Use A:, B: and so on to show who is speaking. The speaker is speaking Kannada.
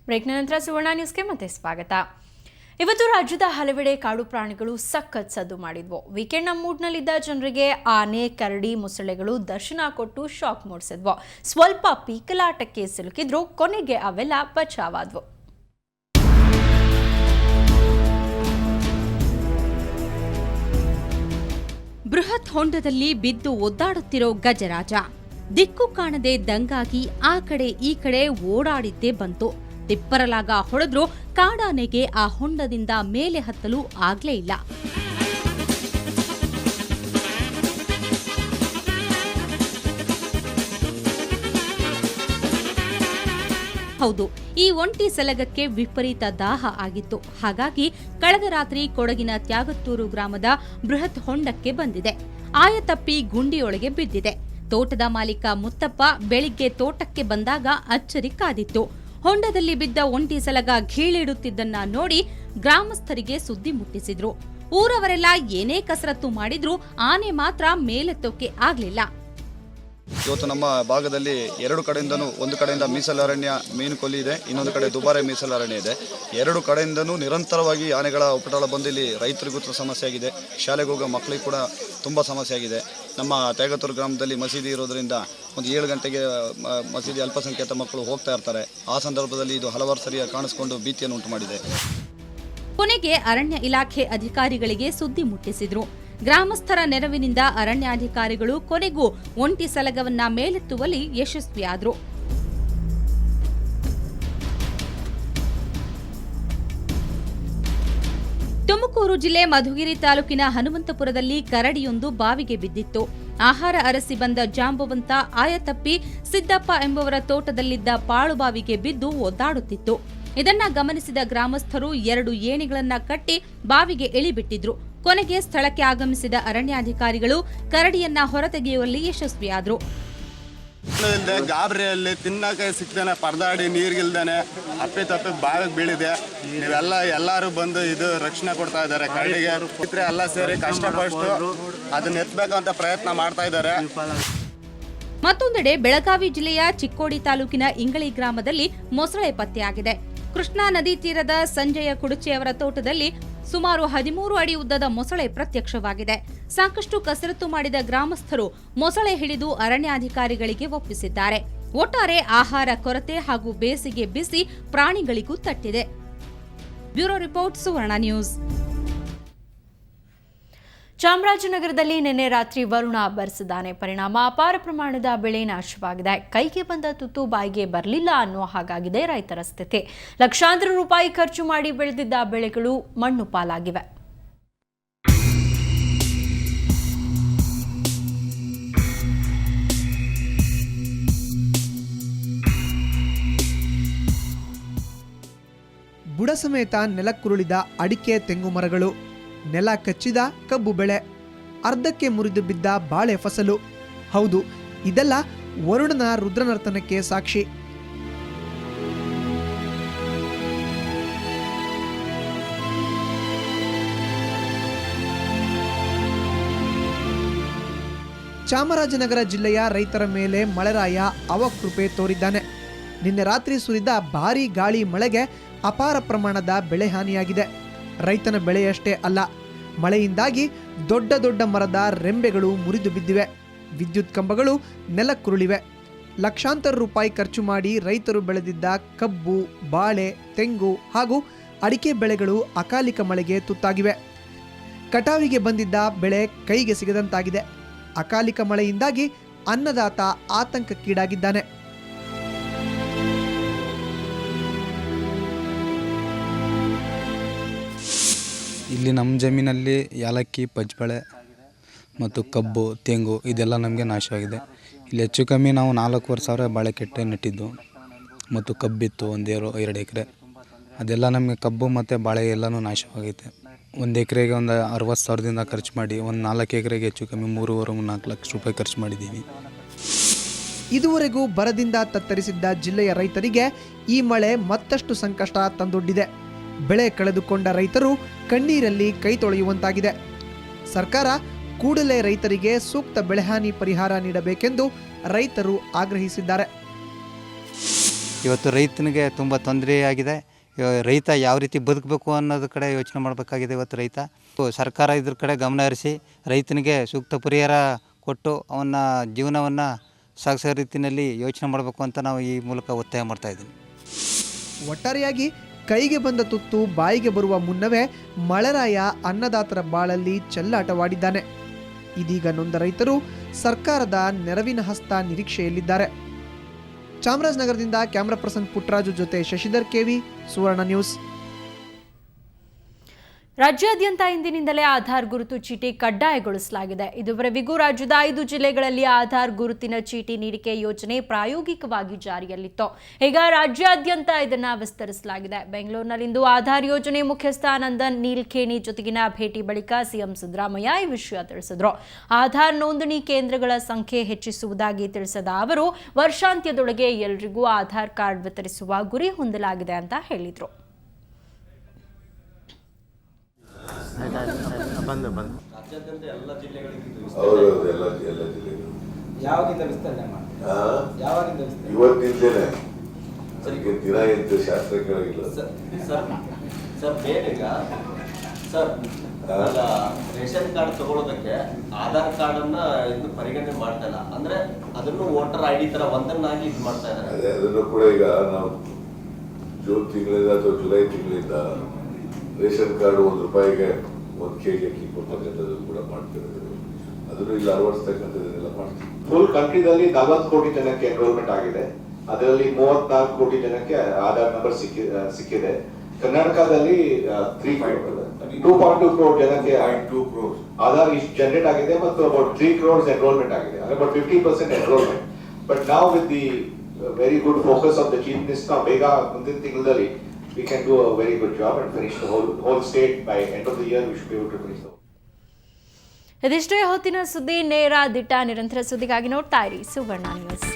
A: ಬ್ರೇಕ್ನ ನಂತರ ಸುವರ್ಣ ನ್ಯೂಸ್ಗೆ ಮತ್ತೆ ಸ್ವಾಗತ. ಇವತ್ತು ರಾಜ್ಯದ ಹಲವೆಡೆ ಕಾಡು ಪ್ರಾಣಿಗಳು ಸಖತ್ ಸದ್ದು ಮಾಡಿದ್ವು. ವೀಕೆಂಡ್ನ ಮೂಡ್ನಲ್ಲಿದ್ದ ಜನರಿಗೆ ಆನೆ, ಕರಡಿ, ಮೊಸಳೆಗಳು ದರ್ಶನ ಕೊಟ್ಟು ಶಾಕ್ ಮೂಡಿಸಿದ್ವು. ಸ್ವಲ್ಪ ಪೀಕಲಾಟಕ್ಕೆ ಸಿಲುಕಿದ್ರು, ಕೊನೆಗೆ ಅವೆಲ್ಲ ಬಚಾವಾದ್ವು.
B: ಬೃಹತ್ ಹೊಂಡದಲ್ಲಿ ಬಿದ್ದು ಒದ್ದಾಡುತ್ತಿರೋ ಗಜರಾಜ ದಿಕ್ಕು ಕಾಣದೆ ದಂಗಾಗಿ ಆ ಕಡೆ ಈ ಕಡೆ ಓಡಾಡಿದ್ದೇ ಬಂತು. ತಿಪ್ಪರಲಾಗ ಹೊಡೆದ್ರೂ ಕಾಡಾನೆಗೆ ಆ ಹೊಂಡದಿಂದ ಮೇಲೆ ಹತ್ತಲು ಆಗ್ಲೇ ಇಲ್ಲ. ಹೌದು, ಈ ಒಂಟಿ ಸಲಗಕ್ಕೆ ವಿಪರೀತ ದಾಹ ಆಗಿತ್ತು. ಹಾಗಾಗಿ ಕಳೆದ ರಾತ್ರಿ ಕೊಡಗಿನ ತ್ಯಾಗತ್ತೂರು ಗ್ರಾಮದ ಬೃಹತ್ ಹೊಂಡಕ್ಕೆ ಬಂದಿದೆ. ಆಯತಪ್ಪಿ ಗುಂಡಿಯೊಳಗೆ ಬಿದ್ದಿದೆ. ತೋಟದ ಮಾಲೀಕ ಮುತ್ತಪ್ಪ ಬೆಳಿಗ್ಗೆ ತೋಟಕ್ಕೆ ಬಂದಾಗ ಅಚ್ಚರಿ ಕಾದಿತ್ತು. ಹೊಂಡದಲ್ಲಿ ಬಿದ್ದ ಒಂಟಿ ಸಲಗ ಘೀಳಿಡುತ್ತಿದ್ದನ್ನ ನೋಡಿ ಗ್ರಾಮಸ್ಥರಿಗೆ ಸುದ್ದಿ ಮುಟ್ಟಿಸಿದ್ರು. ಊರವರೆಲ್ಲ ಏನೇ ಕಸರತ್ತು ಮಾಡಿದ್ರೂ ಆನೆ ಮಾತ್ರ ಮೇಲೆತ್ತೋಕೆ ಆಗ್ಲಿಲ್ಲ.
C: ಇವತ್ತು ನಮ್ಮ ಭಾಗದಲ್ಲಿ ಎರಡು ಕಡೆಯಿಂದನೂ, ಒಂದು ಕಡೆಯಿಂದ ಮೀಸಲರಣ್ಯ ಮೀನುಕೊಲ್ಲಿ ಇದೆ, ಇನ್ನೊಂದು ಕಡೆ ದುಬಾರೆ ಮೀಸಲರಣ್ಯ ಇದೆ. ಎರಡು ಕಡೆಯಿಂದನೂ ನಿರಂತರವಾಗಿ ಆನೆಗಳ ಉಪಟಳ ಬಂದು ಇಲ್ಲಿ ರೈತರಿಗೂ ಸಮಸ್ಯೆ ಆಗಿದೆ, ಶಾಲೆಗೆ ಹೋಗೋ ಮಕ್ಕಳಿಗೆ ಕೂಡ ತುಂಬ ಸಮಸ್ಯೆ ಆಗಿದೆ. ನಮ್ಮ ತ್ಯಾಗತ್ತೂರು ಗ್ರಾಮದಲ್ಲಿ ಮಸೀದಿ ಇರೋದ್ರಿಂದ ಒಂದು 7 ಗಂಟೆಗೆ ಮಸೀದಿ ಅಲ್ಪಸಂಖ್ಯಾತ ಮಕ್ಕಳು ಹೋಗ್ತಾ ಇರ್ತಾರೆ. ಆ ಸಂದರ್ಭದಲ್ಲಿ ಇದು ಹಲವಾರು ಸರಿಯಾಗಿ ಕಾಣಿಸಿಕೊಂಡು ಭೀತಿಯನ್ನು ಉಂಟು ಮಾಡಿದೆ.
B: ಕೊನೆಗೆ ಅರಣ್ಯ ಇಲಾಖೆ ಅಧಿಕಾರಿಗಳಿಗೆ ಸುದ್ದಿ ಮುಟ್ಟಿಸಿದ್ರು. ಗ್ರಾಮಸ್ಥರ ನೆರವಿನಿಂದ ಅರಣ್ಯಾಧಿಕಾರಿಗಳು ಕೊನೆಗೂ ಒಂಟಿ ಸಲಗವನ್ನ ಮೇಲೆತ್ತುವಲ್ಲಿ ಯಶಸ್ವಿಯಾದರು. ತುಮಕೂರು ಜಿಲ್ಲೆ ಮಧುಗಿರಿ ತಾಲೂಕಿನ ಹನುಮಂತಪುರದಲ್ಲಿ ಕರಡಿಯೊಂದು ಬಾವಿಗೆ ಬಿದ್ದಿತ್ತು. ಆಹಾರ ಅರಸಿ ಬಂದ ಜಾಂಬವಂತ ಆಯತಪ್ಪಿ ಸಿದ್ದಪ್ಪ ಎಂಬುವರ ತೋಟದಲ್ಲಿದ್ದ ಪಾಳುಬಾವಿಗೆ ಬಿದ್ದು ಒದ್ದಾಡುತ್ತಿತ್ತು. ಇದನ್ನ ಗಮನಿಸಿದ ಗ್ರಾಮಸ್ಥರು 2 ಏಣಿಗಳನ್ನ ಕಟ್ಟಿ ಬಾವಿಗೆ ಇಳಿಬಿಟ್ಟಿದ್ರು. ಕೊನೆಗೆ ಸ್ಥಳಕ್ಕೆ ಆಗಮಿಸಿದ ಅರಣ್ಯಾಧಿಕಾರಿಗಳು ಕರಡಿಯನ್ನ ಹೊರತೆಗೆಯುವಲ್ಲಿ ಯಶಸ್ವಿಯಾದರು.
D: ಗಾಬರಿಯಲ್ಲಿ ತಿನ್ನಕ್ಕೆ ಸಿಕ್ತಾನೆ, ಪರದಾಡಿ ನೀರ್ಗಿಲ್ದಾನೆ ಅಪ್ಪಿ ತಪ್ಪಿ ಬಾವಿಗೆ ಬೀಳಿದೆ. ಎಲ್ಲರೂ ಬಂದು ಇದು ರಕ್ಷಣೆ ಕೊಡ್ತಾ ಇದ್ದಾರೆ. ಕರಡಿಗೆ ಎಲ್ಲ ಸೇರಿ ಕಷ್ಟಪಟ್ಟು ಅದನ್ನ ಎತ್ತಬೇಕಂತ ಪ್ರಯತ್ನ ಮಾಡ್ತಾ ಇದ್ದಾರೆ.
B: ಮತ್ತೊಂದೆಡೆ ಬೆಳಗಾವಿ ಜಿಲ್ಲೆಯ ಚಿಕ್ಕೋಡಿ ತಾಲೂಕಿನ ಇಂಗಳಿ ಗ್ರಾಮದಲ್ಲಿ ಮೊಸಳೆ ಪತ್ತೆಯಾಗಿದೆ. ಕೃಷ್ಣಾ ನದಿ ತೀರದ ಸಂಜಯ ಕುಡುಚಿಯವರ ತೋಟದಲ್ಲಿ ಸುಮಾರು 13 ಅಡಿ ಉದ್ದದ ಮೊಸಳೆ ಪ್ರತ್ಯಕ್ಷವಾಗಿದೆ. ಸಾಕಷ್ಟು ಕಸರತ್ತು ಮಾಡಿದ ಗ್ರಾಮಸ್ಥರು ಮೊಸಳೆ ಹಿಡಿದು ಅರಣ್ಯಾಧಿಕಾರಿಗಳಿಗೆ ಒಪ್ಪಿಸಿದ್ದಾರೆ. ಒಟ್ಟಾರೆ ಆಹಾರ ಕೊರತೆ ಹಾಗೂ ಬೇಸಿಗೆ ಬಿಸಿ ಪ್ರಾಣಿಗಳಿಗೂ ತಟ್ಟಿದೆ. ಬ್ಯೂರೋ ರಿಪೋರ್ಟ್, ಸುವರ್ಣ ನ್ಯೂಸ್.
A: ಚಾಮರಾಜನಗರದಲ್ಲಿ ನಿನ್ನೆ ರಾತ್ರಿ ವರುಣ ಅಬ್ಬರಿಸಿದ್ದಾನೆ. ಪರಿಣಾಮ ಅಪಾರ ಪ್ರಮಾಣದ ಬೆಳೆ ನಾಶವಾಗಿದೆ. ಕೈಗೆ ಬಂದ ತುತ್ತು ಬಾಯಿಗೆ ಬರಲಿಲ್ಲ ಅನ್ನೋ ಹಾಗಾಗಿದೆ ರೈತರ ಸ್ಥಿತಿ. ಲಕ್ಷಾಂತರ ರೂಪಾಯಿ ಖರ್ಚು ಮಾಡಿ ಬೆಳೆದಿದ್ದ ಬೆಳೆಗಳು ಮಣ್ಣು ಪಾಲಾಗಿವೆ.
E: ಬುಡ ಸಮೇತ ನೆಲಕ್ಕುರುಳಿದ ಅಡಿಕೆ, ತೆಂಗು ಮರಗಳು, ನೆಲ ಕಚ್ಚಿದ ಕಬ್ಬು ಬೆಳೆ, ಅರ್ಧಕ್ಕೆ ಮುರಿದು ಬಿದ್ದ ಬಾಳೆ ಫಸಲು. ಹೌದು, ಇದೆಲ್ಲ ವರುಣನ ರುದ್ರನರ್ತನಕ್ಕೆ ಸಾಕ್ಷಿ. ಚಾಮರಾಜನಗರ ಜಿಲ್ಲೆಯ ರೈತರ ಮೇಲೆ ಮಳೆರಾಯ ಅವಕೃಪೆ ತೋರಿದ್ದಾನೆ. ನಿನ್ನೆ ರಾತ್ರಿ ಸುರಿದ ಭಾರೀ ಗಾಳಿ ಮಳೆಗೆ ಅಪಾರ ಪ್ರಮಾಣದ ಬೆಳೆ ಹಾನಿಯಾಗಿದೆ. ರೈತನ ಬೆಳೆಯಷ್ಟೇ ಅಲ್ಲ, ಮಳೆಯಿಂದಾಗಿ ದೊಡ್ಡ ದೊಡ್ಡ ಮರದ ರೆಂಬೆಗಳು ಮುರಿದು ಬಿದ್ದಿವೆ. ವಿದ್ಯುತ್ ಕಂಬಗಳು ನೆಲಕ್ಕುರುಳಿವೆ. ಲಕ್ಷಾಂತರ ರೂಪಾಯಿ ಖರ್ಚು ಮಾಡಿ ರೈತರು ಬೆಳೆದಿದ್ದ ಕಬ್ಬು, ಬಾಳೆ, ತೆಂಗು ಹಾಗೂ ಅಡಿಕೆ ಬೆಳೆಗಳು ಅಕಾಲಿಕ ಮಳೆಗೆ ತುತ್ತಾಗಿವೆ. ಕಟಾವಿಗೆ ಬಂದಿದ್ದ ಬೆಳೆ ಕೈಗೆ ಸಿಗದಂತಾಗಿದೆ. ಅಕಾಲಿಕ ಮಳೆಯಿಂದಾಗಿ ಅನ್ನದಾತ ಆತಂಕಕ್ಕೀಡಾಗಿದ್ದಾನೆ.
F: ಇಲ್ಲಿ ನಮ್ಮ ಜಮೀನಲ್ಲಿ ಏಲಕ್ಕಿ, ಪಜ್ಬಳೆ ಮತ್ತು ಕಬ್ಬು, ತೆಂಗು ಇದೆಲ್ಲ ನಮಗೆ ನಾಶವಾಗಿದೆ. ಇಲ್ಲಿ ಹೆಚ್ಚು ಕಮ್ಮಿ ನಾವು 4,500 ಬಾಳೆ ಕೆಟ್ಟೆ ನೆಟ್ಟಿದ್ದು ಮತ್ತು ಕಬ್ಬಿತ್ತು 1-2 ಎಕರೆ. ಅದೆಲ್ಲ ನಮಗೆ ಕಬ್ಬು ಮತ್ತು ಬಾಳೆ ಎಲ್ಲನೂ ನಾಶವಾಗೈತೆ. 1 ಎಕರೆಗೆ ಒಂದು 60,000ದಿಂದ ಖರ್ಚು ಮಾಡಿ ಒಂದು 4 ಎಕರೆಗೆ ಹೆಚ್ಚು ಕಮ್ಮಿ 3-4 ಲಕ್ಷ ರೂಪಾಯಿ ಖರ್ಚು ಮಾಡಿದ್ದೀವಿ.
E: ಇದುವರೆಗೂ ಬರದಿಂದ ತತ್ತರಿಸಿದ್ದ ಜಿಲ್ಲೆಯ ರೈತರಿಗೆ ಈ ಮಳೆ ಮತ್ತಷ್ಟು ಸಂಕಷ್ಟ ತಂದೊಡ್ಡಿದೆ. ಬೆಳೆ ಕಳೆದುಕೊಂಡ ರೈತರು ಕಣ್ಣೀರಲ್ಲಿ ಕೈ ತೊಳೆಯುವಂತಾಗಿದೆ. ಸರ್ಕಾರ ಕೂಡಲೇ ರೈತರಿಗೆ ಸೂಕ್ತ ಬೆಳೆಹಾನಿ ಪರಿಹಾರ ನೀಡಬೇಕೆಂದು ರೈತರು ಆಗ್ರಹಿಸಿದ್ದಾರೆ.
G: ಇವತ್ತು ರೈತನಿಗೆ ತುಂಬ ತೊಂದರೆಯಾಗಿದೆ. ರೈತ ಯಾವ ರೀತಿ ಬದುಕಬೇಕು ಅನ್ನೋದ್ರ ಕಡೆ ಯೋಚನೆ ಮಾಡಬೇಕಾಗಿದೆ ಇವತ್ತು ರೈತ. ಸರ್ಕಾರ ಇದ್ರ ಕಡೆ ಗಮನ ಹರಿಸಿ ರೈತನಿಗೆ ಸೂಕ್ತ ಪರಿಹಾರ ಕೊಟ್ಟು ಅವನ ಜೀವನವನ್ನು ಸಾಗಿಸೋ ರೀತಿಯಲ್ಲಿ ಯೋಚನೆ ಮಾಡಬೇಕು ಅಂತ ನಾವು ಈ ಮೂಲಕ ಒತ್ತಾಯ ಮಾಡ್ತಾಯಿದ್ದೀನಿ.
E: ಒಟ್ಟಾರೆಯಾಗಿ ಕೈಗೆ ಬಂದ ತುತ್ತು ಬಾಯಿಗೆ ಬರುವ ಮುನ್ನವೇ ಮಳೆರಾಯ ಅನ್ನದಾತರ ಬಾಳಲ್ಲಿ ಚೆಲ್ಲಾಟವಾಡಿದ್ದಾನೆ. ಇದೀಗ ನೊಂದ ರೈತರು ಸರ್ಕಾರದ ನೆರವಿನ ಹಸ್ತ ನಿರೀಕ್ಷೆಯಲ್ಲಿದ್ದಾರೆ. ಚಾಮರಾಜನಗರದಿಂದ ಕ್ಯಾಮರಾ ಪರ್ಸನ್ ಪುಟ್ಟರಾಜು ಜೊತೆ ಶಶಿಧರ್ ಕೆವಿ, ಸುವರ್ಣ ನ್ಯೂಸ್.
A: ರಾಜ್ಯಾದ್ಯಂತ ಇಂದಿನಿಂದಲೇ ಆಧಾರ್ ಗುರುತು ಚೀಟಿ ಕಡ್ಡಾಯಗೊಳಿಸಲಾಗಿದೆ. ಇದುವರೆವಿಗೂ ರಾಜ್ಯದ 5 ಜಿಲ್ಲೆಗಳಲ್ಲಿ ಆಧಾರ್ ಗುರುತಿನ ಚೀಟಿ ನೀಡಿಕೆ ಯೋಜನೆ ಪ್ರಾಯೋಗಿಕವಾಗಿ ಜಾರಿಯಲ್ಲಿತ್ತು. ಈಗ ರಾಜ್ಯಾದ್ಯಂತ ಇದನ್ನು ವಿಸ್ತರಿಸಲಾಗಿದೆ. ಬೆಂಗಳೂರಿನಲ್ಲಿಂದು ಆಧಾರ್ ಯೋಜನೆ ಮುಖ್ಯಸ್ಥ ನಂದನ್ ನೀಲ್ಖೇಣಿ ಜೊತೆಗಿನ ಭೇಟಿ ಬಳಿಕ ಸಿಎಂ ಸಿದ್ದರಾಮಯ್ಯ ಈ ವಿಷಯ ತಿಳಿಸಿದರು. ಆಧಾರ್ ನೋಂದಣಿ ಕೇಂದ್ರಗಳ ಸಂಖ್ಯೆ ಹೆಚ್ಚಿಸುವುದಾಗಿ ತಿಳಿಸಿದ ಅವರು, ವರ್ಷಾಂತ್ಯದೊಳಗೆ ಎಲ್ಲರಿಗೂ ಆಧಾರ್ ಕಾರ್ಡ್ ವಿತರಿಸುವ ಗುರಿ ಹೊಂದಲಾಗಿದೆ ಅಂತ ಹೇಳಿದರು.
H: ಇವತ್ತಿದ್ದೇನೆ ಅದಕ್ಕೆ ದಿನ ಎಂತ ಶಾಸ್ತ್ರ ಕೇಳಾಗಿಲ್ಲ
I: ಸರ್. ಬೇಗ ಸರ್ ರೇಷನ್ ಕಾರ್ಡ್ ತಗೊಳ್ಳೋದಕ್ಕೆ ಆಧಾರ್ ಕಾರ್ಡ್ ಅನ್ನ ಇನ್ನು ಪರಿಗಣನೆ ಮಾಡ್ತಾ ಇಲ್ಲ, ಅಂದ್ರೆ ಅದನ್ನು ವೋಟರ್ ಐಡಿ ತರ ಒಂದನ್ನಾಗಿ ಇದು ಮಾಡ್ತಾ ಇದ್ದಾರೆ.
H: ಅದೇ ಅದನ್ನು ಕೂಡ ಈಗ ನಾವು ಜೂನ್ ತಿಂಗಳಿಂದ ಅಥವಾ ಜುಲೈ ತಿಂಗಳಿಂದ ರೇಷನ್ ಕಾರ್ಡ್ ₹1 1 kg ಅಕ್ಕಿ ಕೊಡ್ತಕ್ಕಂಥದ್ದು ಕೂಡ ಮಾಡ್ತಿರೋದು, ಅದನ್ನು ಇಲ್ಲಿ ಅಳವಡಿಸ್ತಕ್ಕಂಥದ್ದನ್ನೆಲ್ಲ ಮಾಡ್ತೀವಿ.
J: ಫುಲ್ ಕಂಟ್ರಿದಲ್ಲಿ 40 ಕೋಟಿ ಜನಕ್ಕೆ ಎನ್ರೋಲ್ಮೆಂಟ್ ಆಗಿದೆ. ಅದರಲ್ಲಿ 34 ಕೋಟಿ ಜನಕ್ಕೆ ಆಧಾರ್ ನಂಬರ್ ಸಿಕ್ಕಿದೆ. ಕರ್ನಾಟಕದಲ್ಲಿ 2.2 crore ಜನಕ್ಕೆ ಆಧಾರ್ ಜನರೇಟ್ ಆಗಿದೆ ಮತ್ತು ಅಬೌಟ್ 3 crores ಎನ್ರೋಲ್ಮೆಂಟ್ ಆಗಿದೆ, ಅಬೌಟ್ 50% ಎನ್ರೋಲ್ಮೆಂಟ್. ಬಟ್ ನಾವು with the very good focus of the chief minister ಬೇಗ ಮುಂದಿನ ತಿಂಗಳಲ್ಲಿ we can do a very good job and finish the whole state by end of the year. We should be able to finish the whole.
A: ಇದಿಷ್ಟೇ ಹೊತ್ತಿನ ಸುದ್ದಿ. ನೇರ ದಿಟ್ಟ ನಿರಂತರ ಸುದ್ದಿಗಾಗಿ ನೋಡ್ತಾ ಇರಿ ಸುವರ್ಣ ನ್ಯೂಸ್.